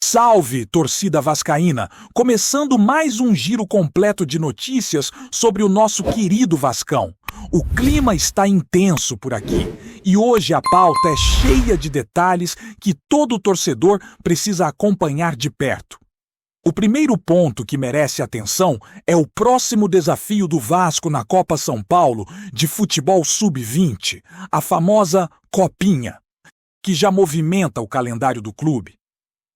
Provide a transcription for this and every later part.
Salve, torcida vascaína! Começando mais um giro completo de notícias sobre o nosso querido Vascão. O clima está intenso por aqui e hoje a pauta é cheia de detalhes que todo torcedor precisa acompanhar de perto. O primeiro ponto que merece atenção é o próximo desafio do Vasco na Copa São Paulo de futebol sub-20, a famosa Copinha, que já movimenta o calendário do clube.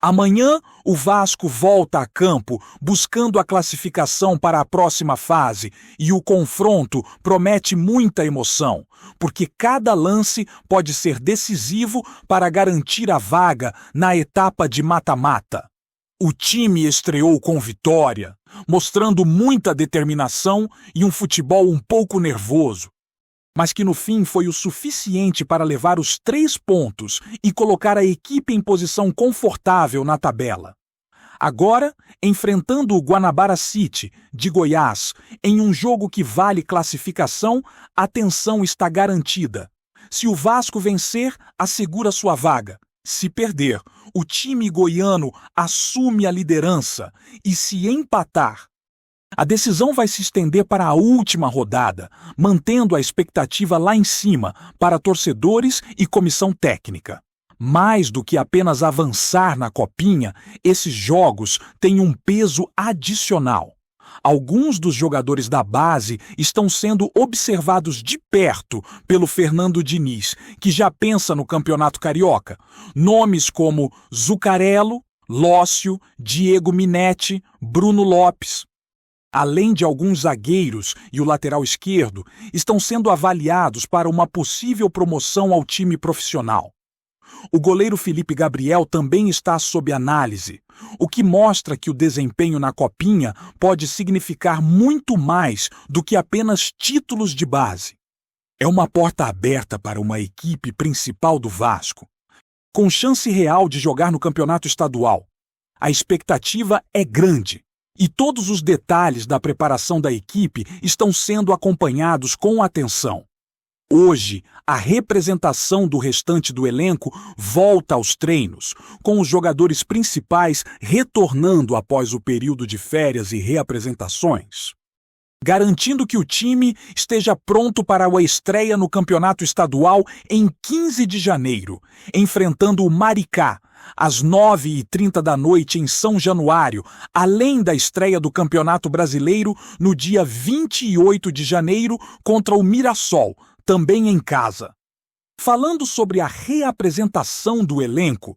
Amanhã, o Vasco volta a campo buscando a classificação para a próxima fase e o confronto promete muita emoção, porque cada lance pode ser decisivo para garantir a vaga na etapa de mata-mata. O time estreou com vitória, mostrando muita determinação e um futebol um pouco nervoso, mas que no fim foi o suficiente para levar os 3 pontos e colocar a equipe em posição confortável na tabela. Agora, enfrentando o Guanabara City, de Goiás, em um jogo que vale classificação, a tensão está garantida. Se o Vasco vencer, assegura sua vaga. Se perder, o time goiano assume a liderança e, se empatar, a decisão vai se estender para a última rodada, mantendo a expectativa lá em cima para torcedores e comissão técnica. Mais do que apenas avançar na Copinha, esses jogos têm um peso adicional. Alguns dos jogadores da base estão sendo observados de perto pelo Fernando Diniz, que já pensa no Campeonato Carioca. Nomes como Zuccarello, Lócio, Diego Minetti, Bruno Lopes, além de alguns zagueiros e o lateral esquerdo, estão sendo avaliados para uma possível promoção ao time profissional. O goleiro Felipe Gabriel também está sob análise, o que mostra que o desempenho na Copinha pode significar muito mais do que apenas títulos de base. É uma porta aberta para uma equipe principal do Vasco, com chance real de jogar no campeonato estadual. A expectativa é grande. E todos os detalhes da preparação da equipe estão sendo acompanhados com atenção. Hoje, a representação do restante do elenco volta aos treinos, com os jogadores principais retornando após o período de férias e reapresentações, garantindo que o time esteja pronto para a estreia no campeonato estadual em 15 de janeiro, enfrentando o Maricá, às 9h30 da noite em São Januário, além da estreia do Campeonato Brasileiro no dia 28 de janeiro contra o Mirassol, também em casa. Falando sobre a reapresentação do elenco,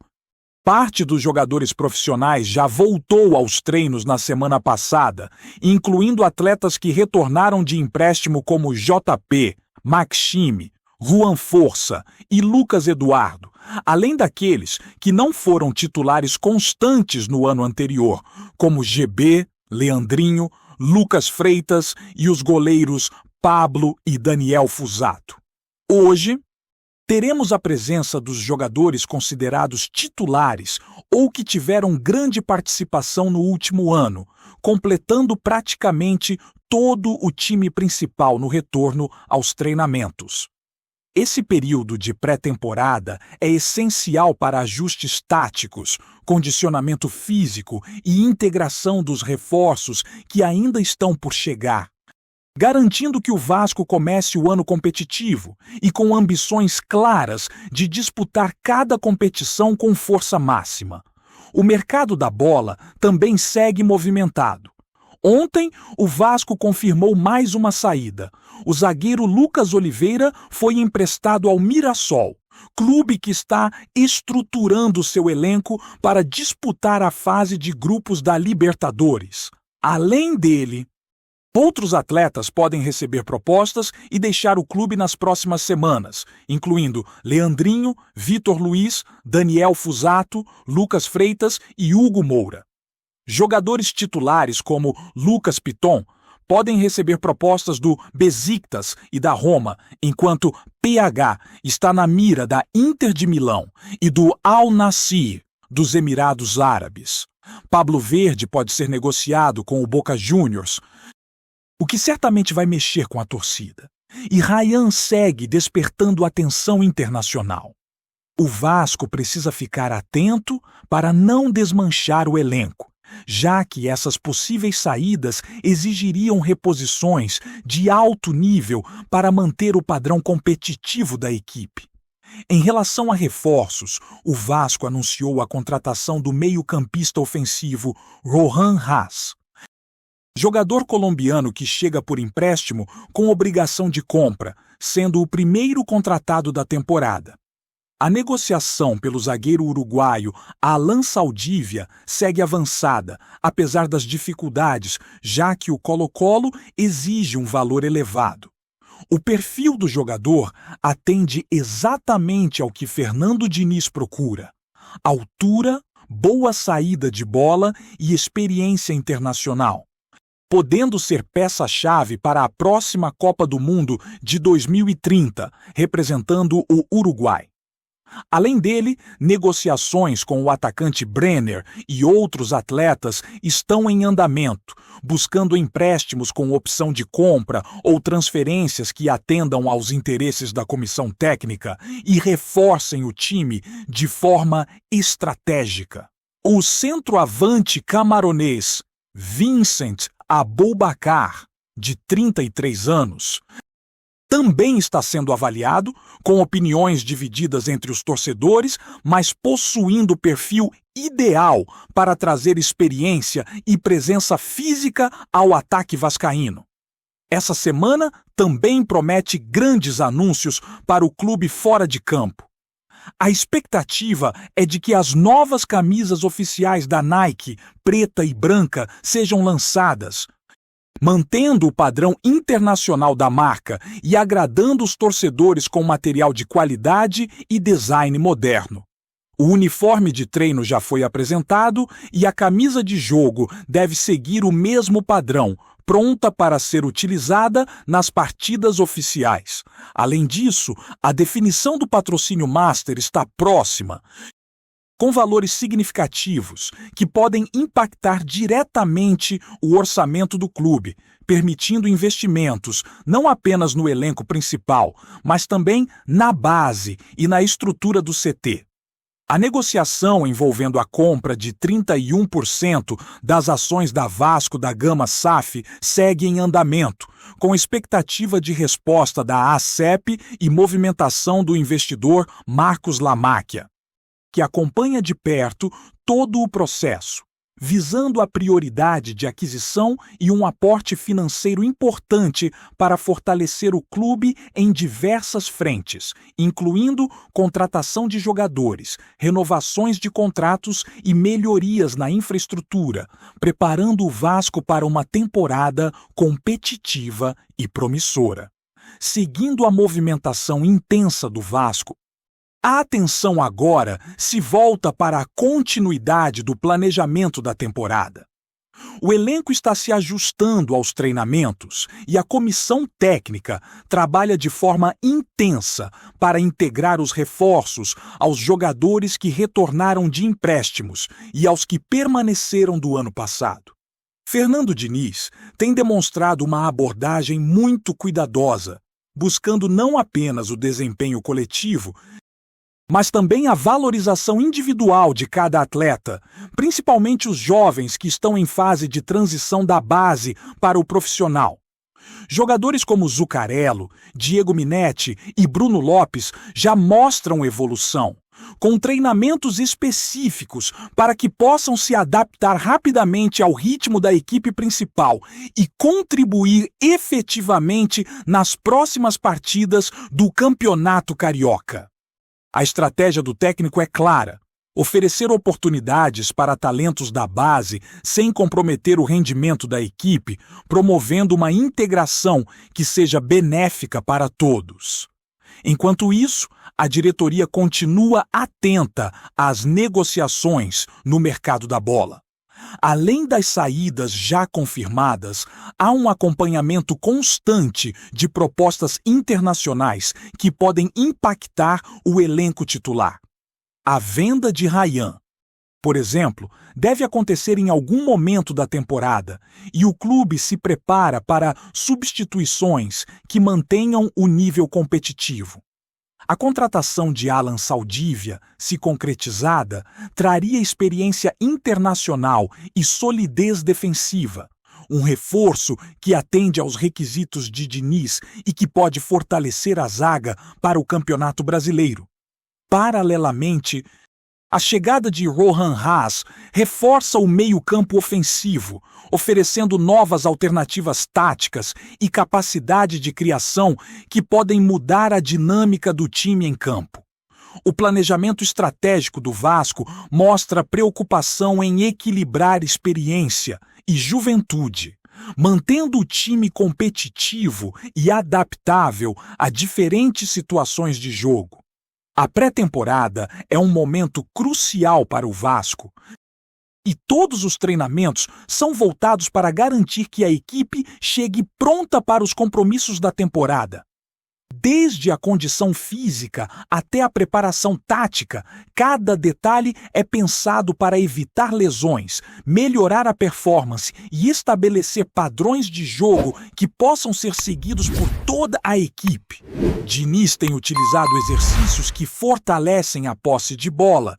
parte dos jogadores profissionais já voltou aos treinos na semana passada, incluindo atletas que retornaram de empréstimo como JP, Maxime, Juan Força e Lucas Eduardo, além daqueles que não foram titulares constantes no ano anterior, como GB, Leandrinho, Lucas Freitas e os goleiros Pablo e Daniel Fusato. Hoje, teremos a presença dos jogadores considerados titulares ou que tiveram grande participação no último ano, completando praticamente todo o time principal no retorno aos treinamentos. Esse período de pré-temporada é essencial para ajustes táticos, condicionamento físico e integração dos reforços que ainda estão por chegar, garantindo que o Vasco comece o ano competitivo e com ambições claras de disputar cada competição com força máxima. O mercado da bola também segue movimentado. Ontem, o Vasco confirmou mais uma saída. O zagueiro Lucas Oliveira foi emprestado ao Mirassol, clube que está estruturando seu elenco para disputar a fase de grupos da Libertadores. Além dele, outros atletas podem receber propostas e deixar o clube nas próximas semanas, incluindo Leandrinho, Vitor Luiz, Daniel Fusato, Lucas Freitas e Hugo Moura. Jogadores titulares como Lucas Piton podem receber propostas do Besiktas e da Roma, enquanto PH está na mira da Inter de Milão e do Al Nassr, dos Emirados Árabes. Pablo Verde pode ser negociado com o Boca Juniors, o que certamente vai mexer com a torcida. E Ryan segue despertando atenção internacional. O Vasco precisa ficar atento para não desmanchar o elenco, já que essas possíveis saídas exigiriam reposições de alto nível para manter o padrão competitivo da equipe. Em relação a reforços, o Vasco anunciou a contratação do meio-campista ofensivo Rohan Haas, jogador colombiano que chega por empréstimo com obrigação de compra, sendo o primeiro contratado da temporada. A negociação pelo zagueiro uruguaio Alan Saldívia segue avançada, apesar das dificuldades, já que o Colo-Colo exige um valor elevado. O perfil do jogador atende exatamente ao que Fernando Diniz procura: altura, boa saída de bola e experiência internacional, podendo ser peça-chave para a próxima Copa do Mundo de 2030, representando o Uruguai. Além dele, negociações com o atacante Brenner e outros atletas estão em andamento, buscando empréstimos com opção de compra ou transferências que atendam aos interesses da comissão técnica e reforcem o time de forma estratégica. O centroavante camaronês Vincent Aboubakar, de 33 anos, também está sendo avaliado, com opiniões divididas entre os torcedores, mas possuindo o perfil ideal para trazer experiência e presença física ao ataque vascaíno. Essa semana também promete grandes anúncios para o clube fora de campo. A expectativa é de que as novas camisas oficiais da Nike, preta e branca, sejam lançadas, mantendo o padrão internacional da marca e agradando os torcedores com material de qualidade e design moderno. O uniforme de treino já foi apresentado e a camisa de jogo deve seguir o mesmo padrão, pronta para ser utilizada nas partidas oficiais. Além disso, a definição do patrocínio master está próxima, com valores significativos que podem impactar diretamente o orçamento do clube, permitindo investimentos não apenas no elenco principal, mas também na base e na estrutura do CT. A negociação envolvendo a compra de 31% das ações da Vasco da Gama SAF segue em andamento, com expectativa de resposta da ACEP e movimentação do investidor Marcos Lamáquia, que acompanha de perto todo o processo, visando a prioridade de aquisição e um aporte financeiro importante para fortalecer o clube em diversas frentes, incluindo contratação de jogadores, renovações de contratos e melhorias na infraestrutura, preparando o Vasco para uma temporada competitiva e promissora. Seguindo a movimentação intensa do Vasco, a atenção agora se volta para a continuidade do planejamento da temporada. O elenco está se ajustando aos treinamentos e a comissão técnica trabalha de forma intensa para integrar os reforços aos jogadores que retornaram de empréstimos e aos que permaneceram do ano passado. Fernando Diniz tem demonstrado uma abordagem muito cuidadosa, buscando não apenas o desempenho coletivo, mas também a valorização individual de cada atleta, principalmente os jovens que estão em fase de transição da base para o profissional. Jogadores como Zuccarello, Diego Minetti e Bruno Lopes já mostram evolução, com treinamentos específicos para que possam se adaptar rapidamente ao ritmo da equipe principal e contribuir efetivamente nas próximas partidas do Campeonato Carioca. A estratégia do técnico é clara: oferecer oportunidades para talentos da base sem comprometer o rendimento da equipe, promovendo uma integração que seja benéfica para todos. Enquanto isso, a diretoria continua atenta às negociações no mercado da bola. Além das saídas já confirmadas, há um acompanhamento constante de propostas internacionais que podem impactar o elenco titular. A venda de Ryan, por exemplo, deve acontecer em algum momento da temporada e o clube se prepara para substituições que mantenham o nível competitivo. A contratação de Alan Saldívia, se concretizada, traria experiência internacional e solidez defensiva, um reforço que atende aos requisitos de Diniz e que pode fortalecer a zaga para o Campeonato Brasileiro. Paralelamente, a chegada de Rohan Haas reforça o meio-campo ofensivo, oferecendo novas alternativas táticas e capacidade de criação que podem mudar a dinâmica do time em campo. O planejamento estratégico do Vasco mostra preocupação em equilibrar experiência e juventude, mantendo o time competitivo e adaptável a diferentes situações de jogo. A pré-temporada é um momento crucial para o Vasco e todos os treinamentos são voltados para garantir que a equipe chegue pronta para os compromissos da temporada. Desde a condição física até a preparação tática, cada detalhe é pensado para evitar lesões, melhorar a performance e estabelecer padrões de jogo que possam ser seguidos por toda a equipe. Diniz tem utilizado exercícios que fortalecem a posse de bola,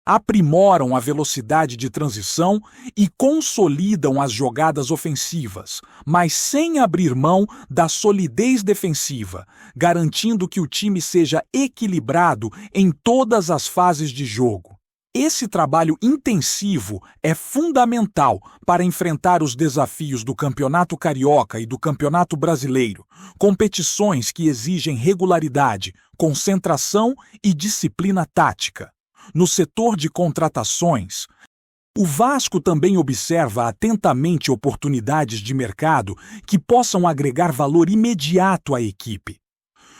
aprimoram a velocidade de transição e consolidam as jogadas ofensivas, mas sem abrir mão da solidez defensiva, garantindo que o time seja equilibrado em todas as fases de jogo. Esse trabalho intensivo é fundamental para enfrentar os desafios do Campeonato Carioca e do Campeonato Brasileiro, competições que exigem regularidade, concentração e disciplina tática. No setor de contratações, o Vasco também observa atentamente oportunidades de mercado que possam agregar valor imediato à equipe.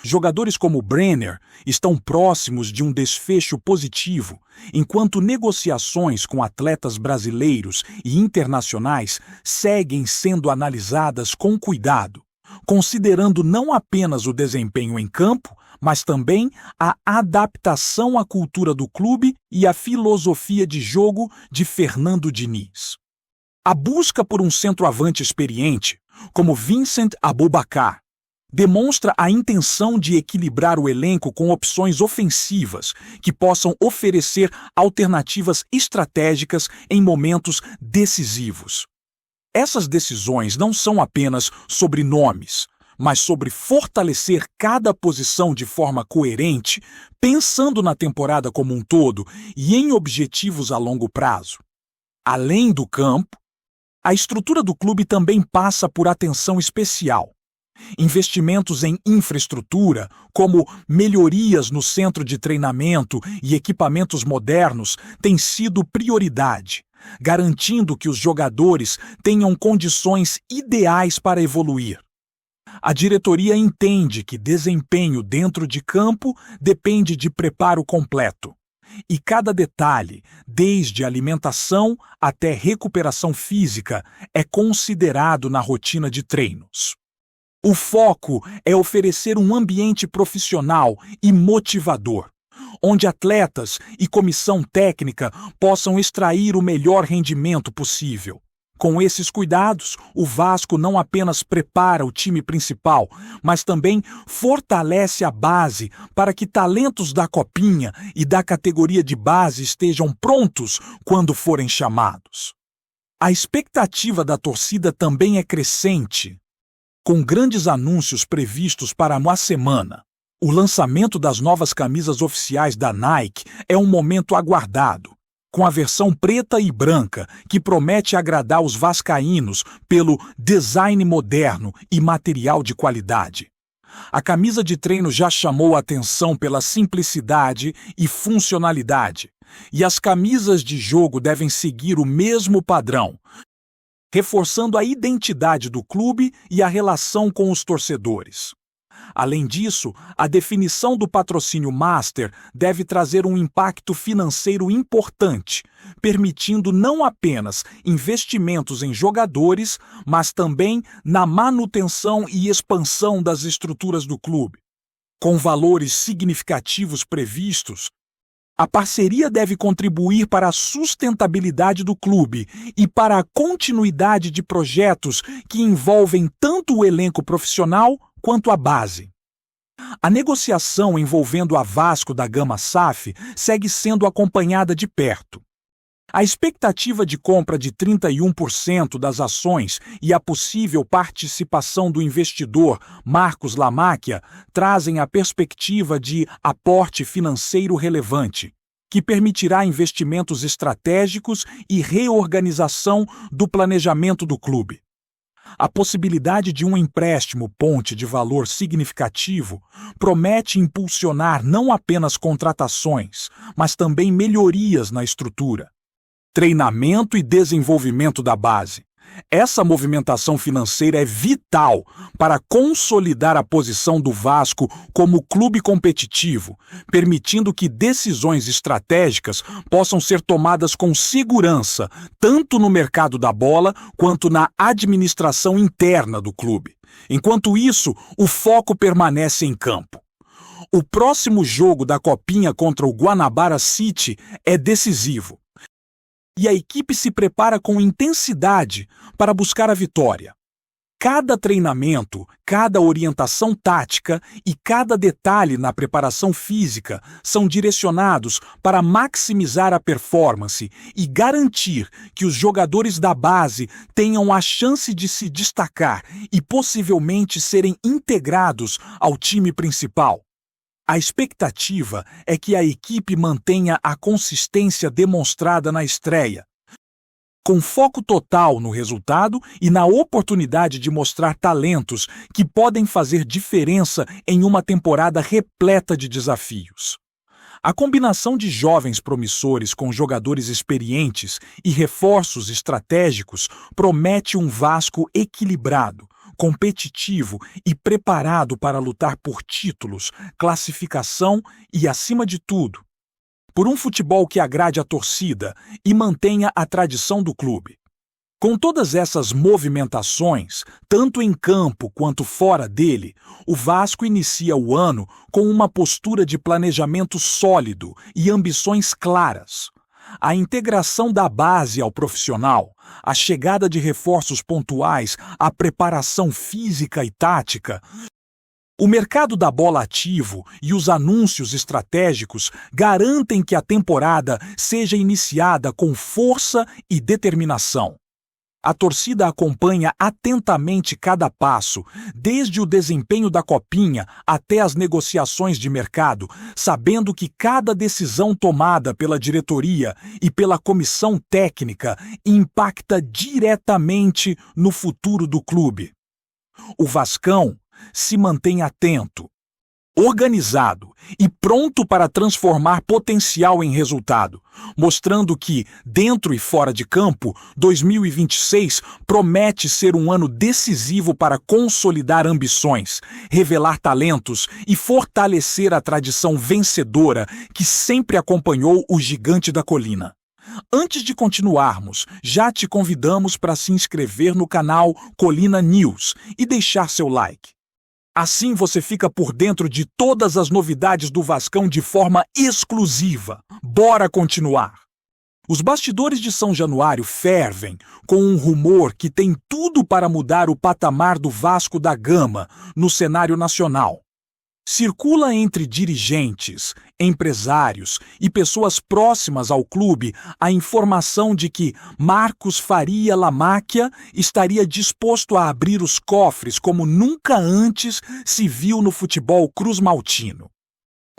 Jogadores como Brenner estão próximos de um desfecho positivo, enquanto negociações com atletas brasileiros e internacionais seguem sendo analisadas com cuidado, considerando não apenas o desempenho em campo, mas também a adaptação à cultura do clube e à filosofia de jogo de Fernando Diniz. A busca por um centroavante experiente, como Vincent Aboubakar, demonstra a intenção de equilibrar o elenco com opções ofensivas que possam oferecer alternativas estratégicas em momentos decisivos. Essas decisões não são apenas sobre nomes, mas sobre fortalecer cada posição de forma coerente, pensando na temporada como um todo e em objetivos a longo prazo. Além do campo, a estrutura do clube também passa por atenção especial. Investimentos em infraestrutura, como melhorias no centro de treinamento e equipamentos modernos, têm sido prioridade, garantindo que os jogadores tenham condições ideais para evoluir. A diretoria entende que desempenho dentro de campo depende de preparo completo. E cada detalhe, desde alimentação até recuperação física, é considerado na rotina de treinos. O foco é oferecer um ambiente profissional e motivador, onde atletas e comissão técnica possam extrair o melhor rendimento possível. Com esses cuidados, o Vasco não apenas prepara o time principal, mas também fortalece a base para que talentos da Copinha e da categoria de base estejam prontos quando forem chamados. A expectativa da torcida também é crescente, com grandes anúncios previstos para uma semana. O lançamento das novas camisas oficiais da Nike é um momento aguardado, com a versão preta e branca, que promete agradar os vascaínos pelo design moderno e material de qualidade. A camisa de treino já chamou a atenção pela simplicidade e funcionalidade, e as camisas de jogo devem seguir o mesmo padrão, reforçando a identidade do clube e a relação com os torcedores. Além disso, a definição do patrocínio Master deve trazer um impacto financeiro importante, permitindo não apenas investimentos em jogadores, mas também na manutenção e expansão das estruturas do clube. Com valores significativos previstos, a parceria deve contribuir para a sustentabilidade do clube e para a continuidade de projetos que envolvem tanto o elenco profissional quanto a base. A negociação envolvendo a Vasco da Gama SAF segue sendo acompanhada de perto. A expectativa de compra de 31% das ações e a possível participação do investidor Marcos Lamáquia trazem a perspectiva de aporte financeiro relevante, que permitirá investimentos estratégicos e reorganização do planejamento do clube. A possibilidade de um empréstimo ponte de valor significativo promete impulsionar não apenas contratações, mas também melhorias na estrutura, treinamento e desenvolvimento da base. Essa movimentação financeira é vital para consolidar a posição do Vasco como clube competitivo, permitindo que decisões estratégicas possam ser tomadas com segurança, tanto no mercado da bola quanto na administração interna do clube. Enquanto isso, o foco permanece em campo. O próximo jogo da Copinha contra o Guanabara City é decisivo, e a equipe se prepara com intensidade para buscar a vitória. Cada treinamento, cada orientação tática e cada detalhe na preparação física são direcionados para maximizar a performance e garantir que os jogadores da base tenham a chance de se destacar e possivelmente serem integrados ao time principal. A expectativa é que a equipe mantenha a consistência demonstrada na estreia, com foco total no resultado e na oportunidade de mostrar talentos que podem fazer diferença em uma temporada repleta de desafios. A combinação de jovens promissores com jogadores experientes e reforços estratégicos promete um Vasco equilibrado, competitivo e preparado para lutar por títulos, classificação e, acima de tudo, por um futebol que agrade a torcida e mantenha a tradição do clube. Com todas essas movimentações, tanto em campo quanto fora dele, o Vasco inicia o ano com uma postura de planejamento sólido e ambições claras. A integração da base ao profissional, a chegada de reforços pontuais, a preparação física e tática, o mercado da bola ativo e os anúncios estratégicos garantem que a temporada seja iniciada com força e determinação. A torcida acompanha atentamente cada passo, desde o desempenho da Copinha até as negociações de mercado, sabendo que cada decisão tomada pela diretoria e pela comissão técnica impacta diretamente no futuro do clube. O Vascão se mantém atento, organizado e pronto para transformar potencial em resultado, mostrando que, dentro e fora de campo, 2026 promete ser um ano decisivo para consolidar ambições, revelar talentos e fortalecer a tradição vencedora que sempre acompanhou o Gigante da Colina. Antes de continuarmos, já te convidamos para se inscrever no canal Colina News e deixar seu like. Assim você fica por dentro de todas as novidades do Vascão de forma exclusiva. Bora continuar! Os bastidores de São Januário fervem com um rumor que tem tudo para mudar o patamar do Vasco da Gama no cenário nacional. Circula entre dirigentes, empresários e pessoas próximas ao clube a informação de que Marcos Faria Lamáquia estaria disposto a abrir os cofres como nunca antes se viu no futebol cruzmaltino.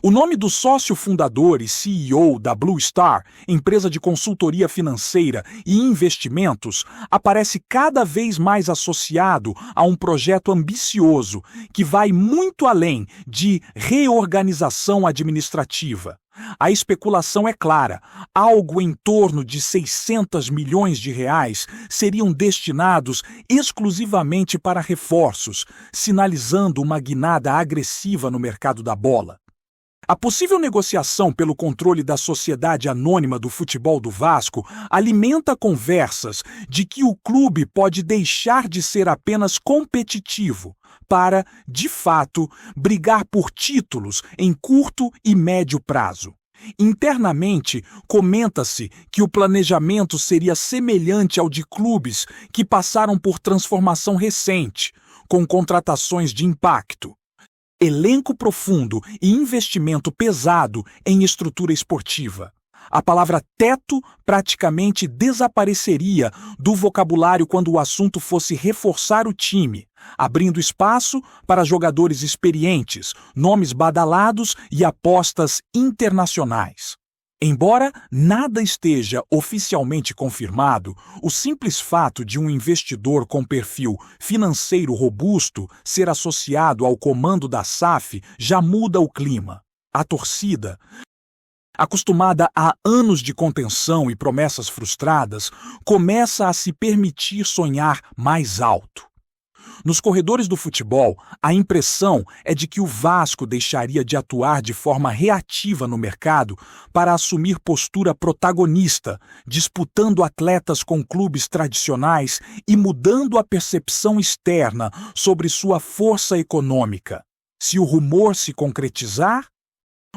O nome do sócio fundador e CEO da Blue Star, empresa de consultoria financeira e investimentos, aparece cada vez mais associado a um projeto ambicioso que vai muito além de reorganização administrativa. A especulação é clara: algo em torno de 600 milhões de reais seriam destinados exclusivamente para reforços, sinalizando uma guinada agressiva no mercado da bola. A possível negociação pelo controle da Sociedade Anônima do Futebol do Vasco alimenta conversas de que o clube pode deixar de ser apenas competitivo para, de fato, brigar por títulos em curto e médio prazo. Internamente, comenta-se que o planejamento seria semelhante ao de clubes que passaram por transformação recente, com contratações de impacto. elenco profundo e investimento pesado em estrutura esportiva. A palavra teto praticamente desapareceria do vocabulário quando o assunto fosse reforçar o time, abrindo espaço para jogadores experientes, nomes badalados e apostas internacionais. Embora nada esteja oficialmente confirmado, o simples fato de um investidor com perfil financeiro robusto ser associado ao comando da SAF já muda o clima. A torcida, acostumada a anos de contenção e promessas frustradas, começa a se permitir sonhar mais alto. Nos corredores do futebol, a impressão é de que o Vasco deixaria de atuar de forma reativa no mercado para assumir postura protagonista, disputando atletas com clubes tradicionais e mudando a percepção externa sobre sua força econômica. Se o rumor se concretizar,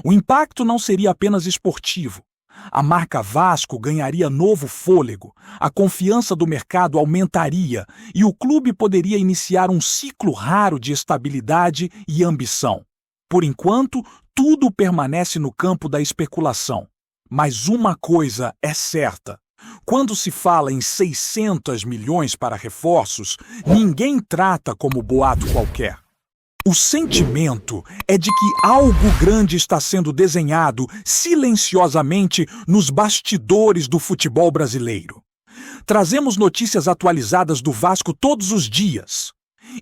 o impacto não seria apenas esportivo. A marca Vasco ganharia novo fôlego, a confiança do mercado aumentaria e o clube poderia iniciar um ciclo raro de estabilidade e ambição. Por enquanto, tudo permanece no campo da especulação. Mas uma coisa é certa. Quando se fala em 600 milhões para reforços, ninguém trata como boato qualquer. O sentimento é de que algo grande está sendo desenhado silenciosamente nos bastidores do futebol brasileiro. Trazemos notícias atualizadas do Vasco todos os dias.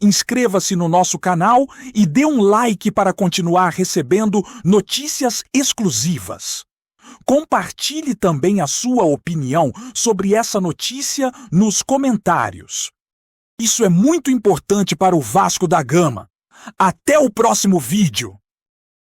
Inscreva-se no nosso canal e dê um like para continuar recebendo notícias exclusivas. Compartilhe também a sua opinião sobre essa notícia nos comentários. Isso é muito importante para o Vasco da Gama. Até o próximo vídeo!